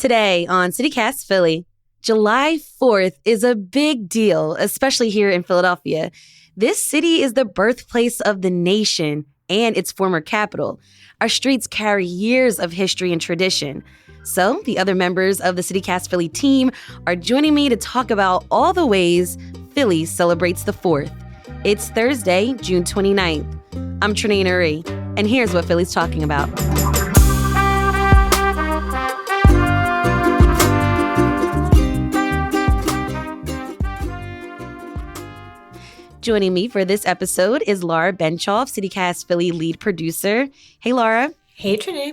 Today on CityCast Philly, July 4th is a big deal, especially here in Philadelphia. This city is the birthplace of the nation and its former capital. Our streets carry years of history and tradition. So the other members of the CityCast Philly team are joining me to talk about all the ways Philly celebrates the 4th. It's Thursday, June 29th. I'm Trenae Nuri, and here's what Philly's talking about. Joining me for this episode is Laura Benchoff, CityCast Philly lead producer. Hey, Laura. Hey, Trenae.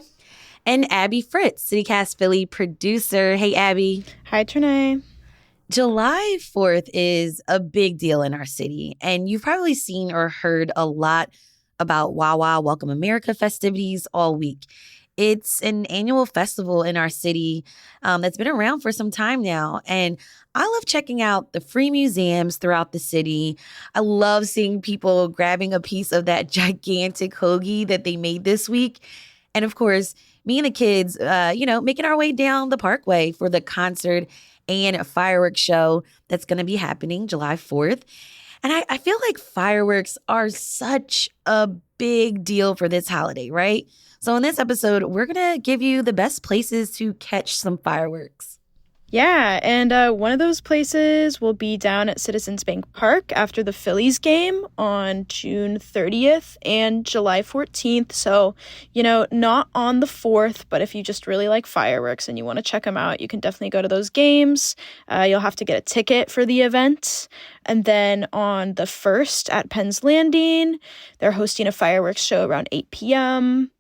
And Abby Fritz, CityCast Philly producer. Hey, Abby. Hi, Trenae. July 4th is a big deal in our city, and you've probably seen or heard a lot about Wawa Welcome America festivities all week. It's an annual festival in our city that's been around for some time now, and I love checking out the free museums throughout the city. I love seeing people grabbing a piece of that gigantic hoagie that they made this week. And of course, me and the kids, making our way down the Parkway for the concert and a fireworks show that's going to be happening July 4th. And I feel like fireworks are such a big deal for this holiday, right? So in this episode, we're going to give you the best places to catch some fireworks. Yeah, and one of those places will be down at Citizens Bank Park after the Phillies game on June 30th and July 14th. So, not on the 4th, but if you just really like fireworks and you want to check them out, you can definitely go to those games. You'll have to get a ticket for the event. And then on the 1st at Penn's Landing, they're hosting a fireworks show around 8 p.m.,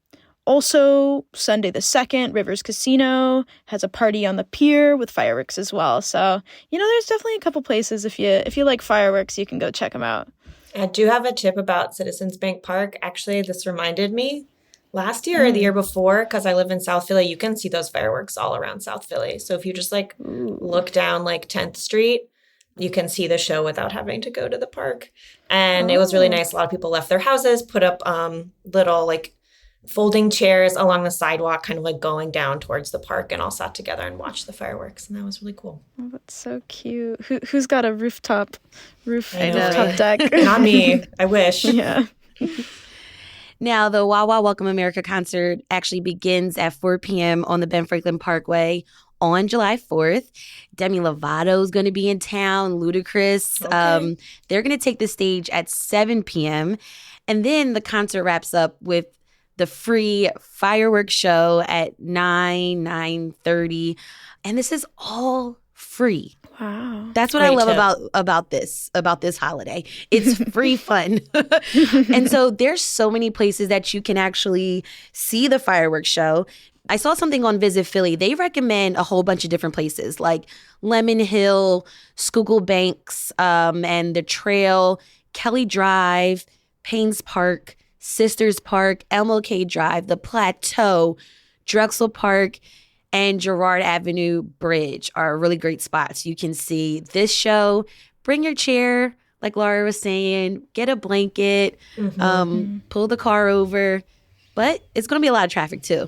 Also, Sunday the 2nd, Rivers Casino has a party on the pier with fireworks as well. So, there's definitely a couple places if you like fireworks, you can go check them out. I do have a tip about Citizens Bank Park. Actually, this reminded me last year or the year before, because I live in South Philly, you can see those fireworks all around South Philly. So if you just look down 10th Street, you can see the show without having to go to the park. And It was really nice. A lot of people left their houses, put up little folding chairs along the sidewalk, kind of going down towards the park, and all sat together and watched the fireworks, and that was really cool. Oh, that's so cute. Who's got a rooftop right? deck? Not me. I wish. Yeah. Now, the Wawa Welcome America concert actually begins at 4 p.m. on the Ben Franklin Parkway on July 4th. Demi Lovato's going to be in town, Ludacris. Okay. They're going to take the stage at 7 p.m. And then the concert wraps up with the free fireworks show at 9:30. And this is all free. Wow. That's what I love about this holiday. It's free fun. And so there's so many places that you can actually see the fireworks show. I saw something on Visit Philly. They recommend a whole bunch of different places like Lemon Hill, Schuylkill Banks, and the Trail, Kelly Drive, Paynes Park, Sisters Park, MLK Drive, the Plateau, Drexel Park, and Girard Avenue Bridge are really great spots. You can see this show. Bring your chair, like Laura was saying, get a blanket, pull the car over. But it's going to be a lot of traffic too,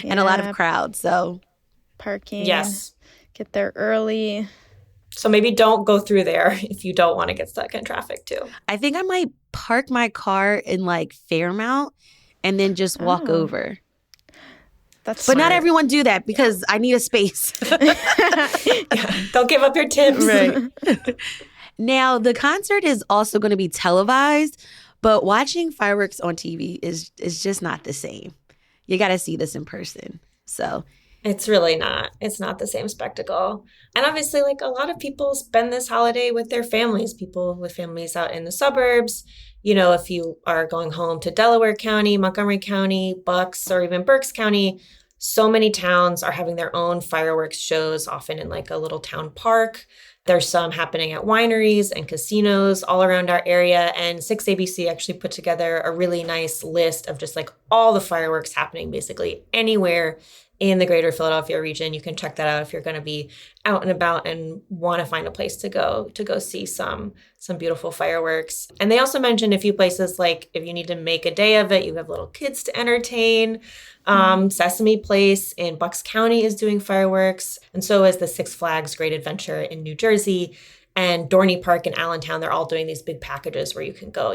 and a lot of crowds. So parking. Yes. Get there early. So maybe don't go through there if you don't want to get stuck in traffic too. I think I might park my car in Fairmount and then just walk over. That's But smart. not everyone do that because I need a space. Don't give up your tips. Right. Now, the concert is also going to be televised, but watching fireworks on TV is just not the same. You got to see this in person. So It's really not. It's not the same spectacle. And obviously, a lot of people spend this holiday with their families, people with families out in the suburbs. If you are going home to Delaware County, Montgomery County, Bucks, or even Berks County, so many towns are having their own fireworks shows, often in a little town park. There's some happening at wineries and casinos all around our area. And 6ABC actually put together a really nice list of just all the fireworks happening basically anywhere in the greater Philadelphia region. You can check that out if you're going to be out and about and want to find a place to go see some beautiful fireworks. And they also mentioned a few places, like if you need to make a day of it, you have little kids to entertain. Sesame Place in Bucks County is doing fireworks, and so is the Six Flags Great Adventure in New Jersey, and Dorney Park in Allentown. They're all doing these big packages where you can go,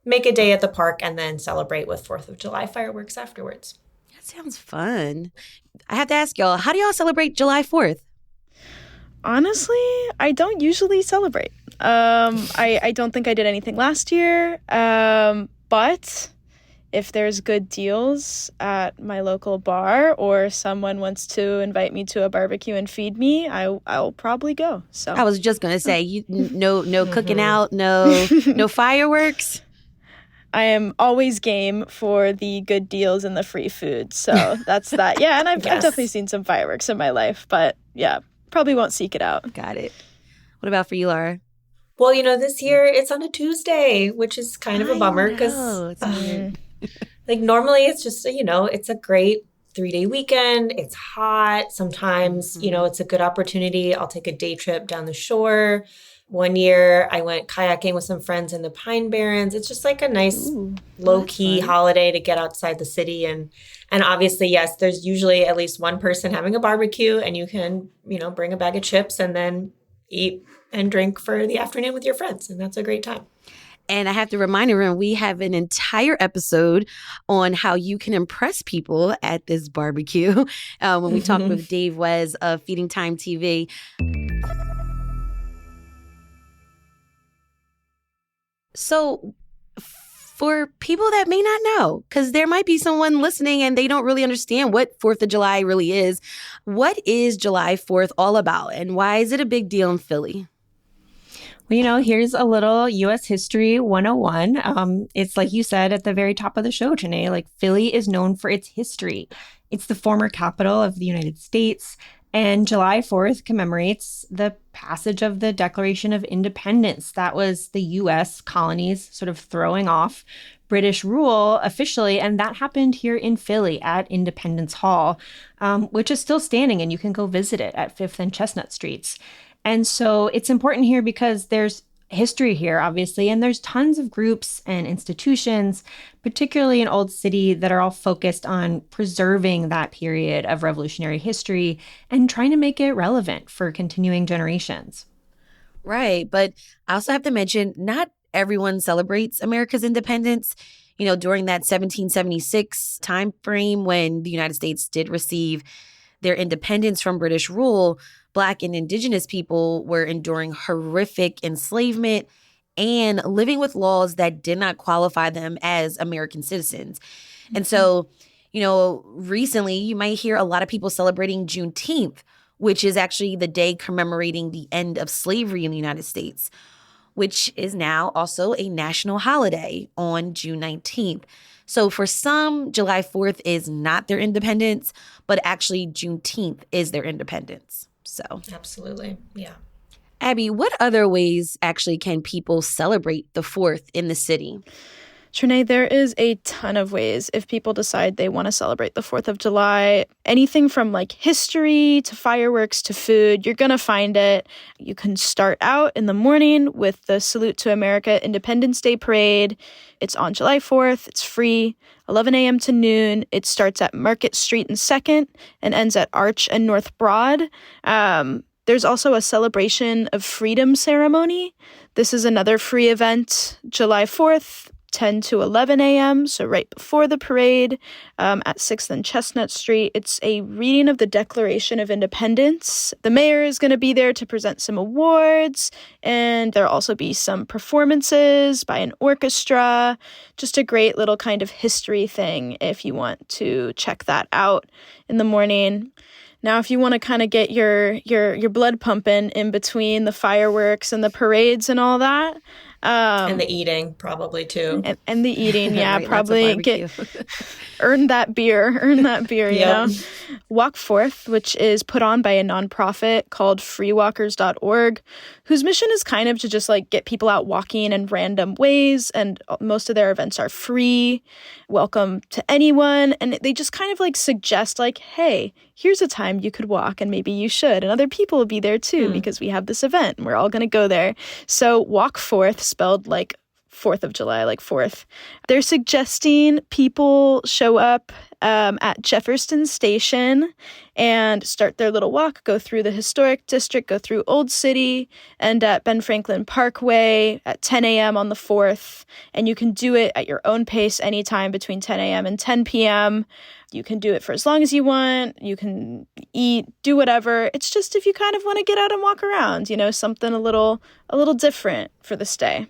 make a day at the park and then celebrate with 4th of July fireworks afterwards. That sounds fun. I have to ask y'all, how do y'all celebrate July 4th? Honestly, I don't usually celebrate. I don't think I did anything last year. But if there's good deals at my local bar or someone wants to invite me to a barbecue and feed me, I'll probably go. So I was just going to say, no cooking out, no fireworks. I am always game for the good deals and the free food. So that's that. Yeah, and I've definitely seen some fireworks in my life, but yeah, probably won't seek it out. Got it. What about for you, Laura? Well, this year it's on a Tuesday, which is kind of a bummer because like normally it's just, it's a great 3-day weekend. It's hot. Sometimes, it's a good opportunity. I'll take a day trip down the shore. One year I went kayaking with some friends in the Pine Barrens. It's just like a nice low-key holiday to get outside the city. And obviously, yes, there's usually at least one person having a barbecue, and you can, bring a bag of chips and then eat and drink for the afternoon with your friends. And that's a great time. And I have to remind everyone, we have an entire episode on how you can impress people at this barbecue when we talked with Dave Wes of Feeding Time TV. So for people that may not know, because there might be someone listening and they don't really understand what 4th of July really is, what is July 4th all about and why is it a big deal in Philly? Well, here's a little U.S. History 101. It's like you said at the very top of the show, Janae, like Philly is known for its history. It's the former capital of the United States. And July 4th commemorates the passage of the Declaration of Independence. That was the U.S. colonies sort of throwing off British rule officially. And that happened here in Philly at Independence Hall, which is still standing. And you can go visit it at 5th and Chestnut Streets. And so it's important here because there's history here, obviously, and there's tons of groups and institutions, particularly in Old City, that are all focused on preserving that period of revolutionary history and trying to make it relevant for continuing generations. Right. But I also have to mention, not everyone celebrates America's independence. During that 1776 time frame when the United States did receive their independence from British rule, Black and Indigenous people were enduring horrific enslavement and living with laws that did not qualify them as American citizens. And so, recently you might hear a lot of people celebrating Juneteenth, which is actually the day commemorating the end of slavery in the United States, which is now also a national holiday on June 19th. So for some, July 4th is not their independence, but actually Juneteenth is their independence. So absolutely. Yeah. Abby, what other ways actually can people celebrate the 4th in the city? Trinae, there is a ton of ways if people decide they want to celebrate the 4th of July. Anything from like history to fireworks to food, you're going to find it. You can start out in the morning with the Salute to America Independence Day Parade. It's on July 4th. It's free, 11 a.m. to noon. It starts at Market Street and 2nd and ends at Arch and North Broad. There's also a celebration of freedom ceremony. This is another free event, July 4th. 10 to 11 a.m., so right before the parade at 6th and Chestnut Street. It's a reading of the Declaration of Independence. The mayor is going to be there to present some awards, and there'll also be some performances by an orchestra. Just a great little kind of history thing if you want to check that out in the morning. Now, if you want to kind of get your blood pumping in between the fireworks and the parades and all that, and the eating probably too, and the eating, yeah, right, probably earn that beer, you know. Walk Forth, which is put on by a nonprofit called freewalkers.org, whose mission is kind of to just like get people out walking in random ways. And most of their events are free, welcome to anyone. And they just kind of like suggest like, hey, here's a time you could walk and maybe you should. And other people will be there too because we have this event and we're all going to go there. So Walk Forth, spelled like 4th of July, like 4th. They're suggesting people show up at Jefferson Station and start their little walk, go through the historic district, go through Old City, and at Ben Franklin Parkway at 10 a.m. on the 4th. And you can do it at your own pace anytime between 10 a.m. and 10 p.m. You can do it for as long as you want. You can eat, do whatever. It's just if you kind of want to get out and walk around, you know, something a little different for this day.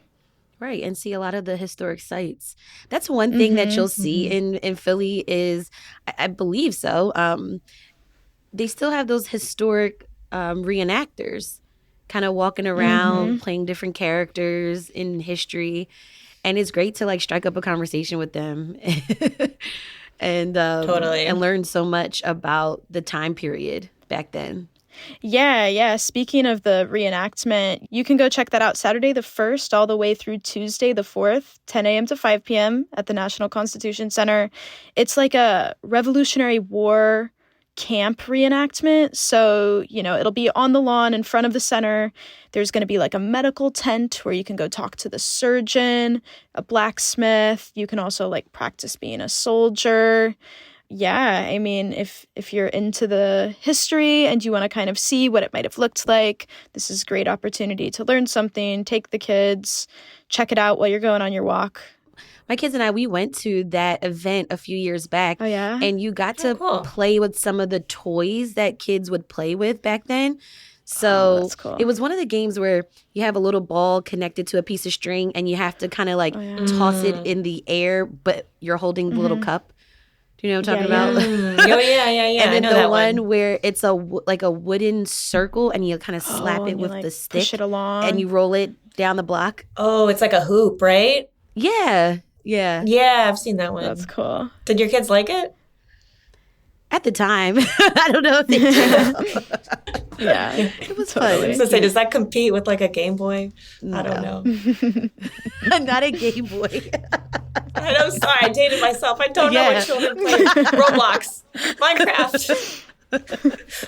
Right, and see a lot of the historic sites. That's one thing that you'll see in Philly is, I believe so, they still have those historic reenactors kind of walking around, playing different characters in history. And it's great to like strike up a conversation with them and Totally. and learn so much about the time period back then. Yeah. Speaking of the reenactment, you can go check that out Saturday the 1st all the way through Tuesday the 4th, 10 a.m. to 5 p.m. at the National Constitution Center. It's like a Revolutionary War camp reenactment. So, you know, it'll be on the lawn in front of the center. There's going to be like a medical tent where you can go talk to the surgeon, a blacksmith. You can also like practice being a soldier. Yeah, I mean, if you're into the history and you want to kind of see what it might have looked like, this is a great opportunity to learn something, take the kids, check it out while you're going on your walk. My kids and I, we went to that event a few years back. Oh, yeah? And you got to play with some of the toys that kids would play with back then. So that's cool. It was one of the games where you have a little ball connected to a piece of string and you have to kind of like toss it in the air, but you're holding the little cup. Do you know what I'm talking about? Oh, yeah. And then I know the that one where it's like a wooden circle and you kind of slap it with like the stick. Push it along. And you roll it down the block. Oh, it's like a hoop, right? Yeah. Yeah, I've seen that one. That's cool. Did your kids like it? At the time. I don't know if they did. Yeah, It was I was fun. going to say, does that compete with like a Game Boy? I don't No. know. Not a Game Boy. I know, sorry, I dated myself. I don't know what children play. Roblox, Minecraft,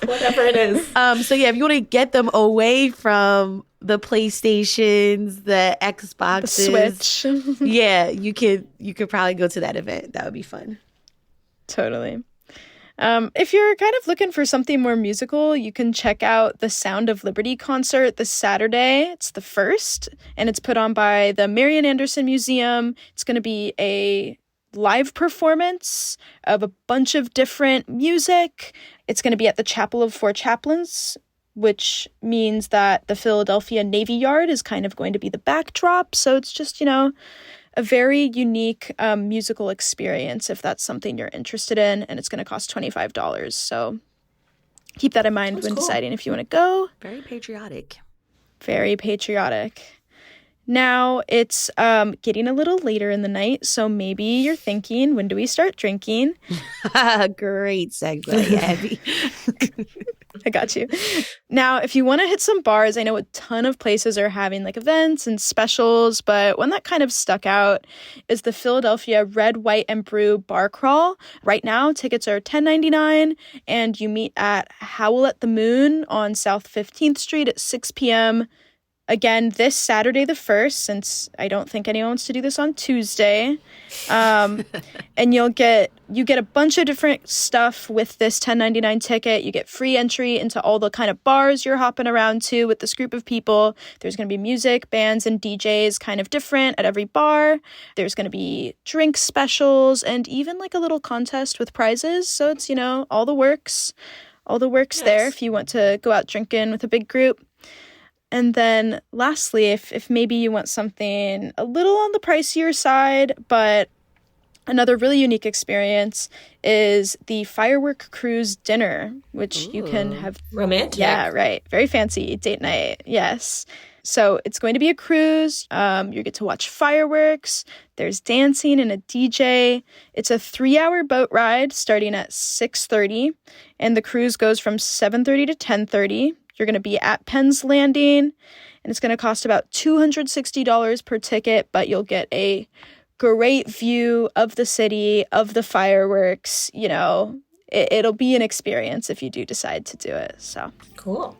whatever it is. So yeah, if you want to get them away from the PlayStations, the Xboxes, The Switch. yeah, you could probably go to that event. That would be fun. Totally. If you're kind of looking for something more musical, you can check out the Sound of Liberty concert this Saturday. It's the 1st, and it's put on by the Marian Anderson Museum. It's going to be a live performance of a bunch of different music. It's going to be at the Chapel of Four Chaplains, which means that the Philadelphia Navy Yard is kind of going to be the backdrop. So it's just, you know, a very unique musical experience if that's something you're interested in, and it's going to cost $25. So keep that in mind when deciding if you want to go. Very patriotic. Very patriotic. Now it's getting a little later in the night, so maybe you're thinking, when do we start drinking? Great segue, Abby. I got you. Now, if you want to hit some bars, I know a ton of places are having like events and specials, but one that kind of stuck out is the Philadelphia Red, White, and Brew Bar Crawl. Right now, tickets are $10.99, and you meet at Howl at the Moon on South 15th Street at 6 p.m. Again, this Saturday the 1st, since I don't think anyone wants to do this on Tuesday. And you get a bunch of different stuff with this $10.99 ticket. You get free entry into all the kind of bars you're hopping around to with this group of people. There's going to be music, bands, and DJs kind of different at every bar. There's going to be drink specials and even like a little contest with prizes. So it's, you know, all the works there if you want to go out drinking with a big group. And then lastly, if maybe you want something a little on the pricier side, but another really unique experience is the Firework Cruise dinner, which you can have. Romantic. Yeah, right. Very fancy date night. Yes. So it's going to be a cruise. You get to watch fireworks. There's dancing and a DJ. It's a 3-hour boat ride starting at 6:30, and the cruise goes from 7:30 to 10:30. You're going to be at Penn's Landing, and it's going to cost about $260 per ticket, but you'll get a great view of the city, of the fireworks. You know, it'll be an experience if you do decide to do it. So Cool.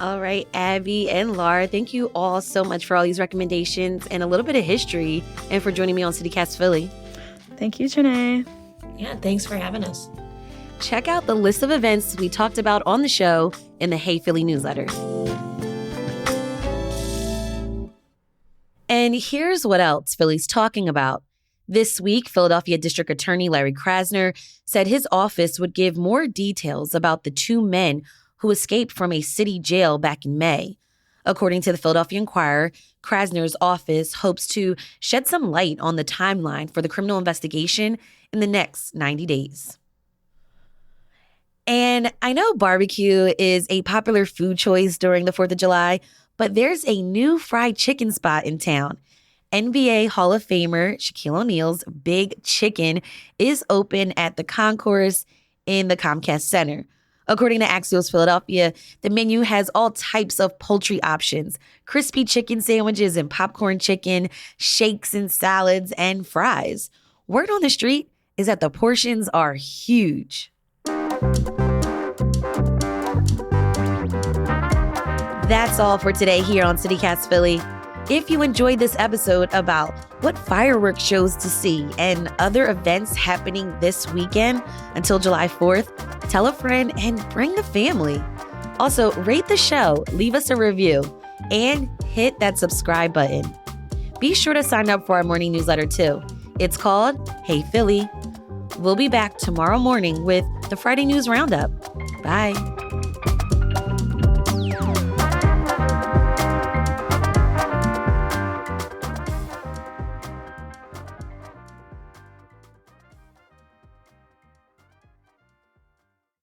All right, Abby and Laura, thank you all so much for all these recommendations and a little bit of history and for joining me on CityCast Philly. thank you, Janae. Yeah, thanks for having us. Check out the list of events we talked about on the show in the Hey Philly newsletter. And here's what else Philly's talking about. This week, Philadelphia District Attorney Larry Krasner said his office would give more details about the 2 men who escaped from a city jail back in May. According to the Philadelphia Inquirer, Krasner's office hopes to shed some light on the timeline for the criminal investigation in the next 90 days. And I know barbecue is a popular food choice during the 4th of July, but there's a new fried chicken spot in town. NBA Hall of Famer Shaquille O'Neal's Big Chicken is open at the Concourse in the Comcast Center. According to Axios Philadelphia, the menu has all types of poultry options, crispy chicken sandwiches and popcorn chicken, shakes and salads, and fries. Word on the street is that the portions are huge. That's all for today here on CityCast Philly. If you enjoyed this episode about what fireworks shows to see and other events happening this weekend until July 4th, tell a friend and bring the family. Also, rate the show, leave us a review, and hit that subscribe button. Be sure to sign up for our morning newsletter too. It's called Hey Philly. We'll be back tomorrow morning with the Friday News Roundup. Bye.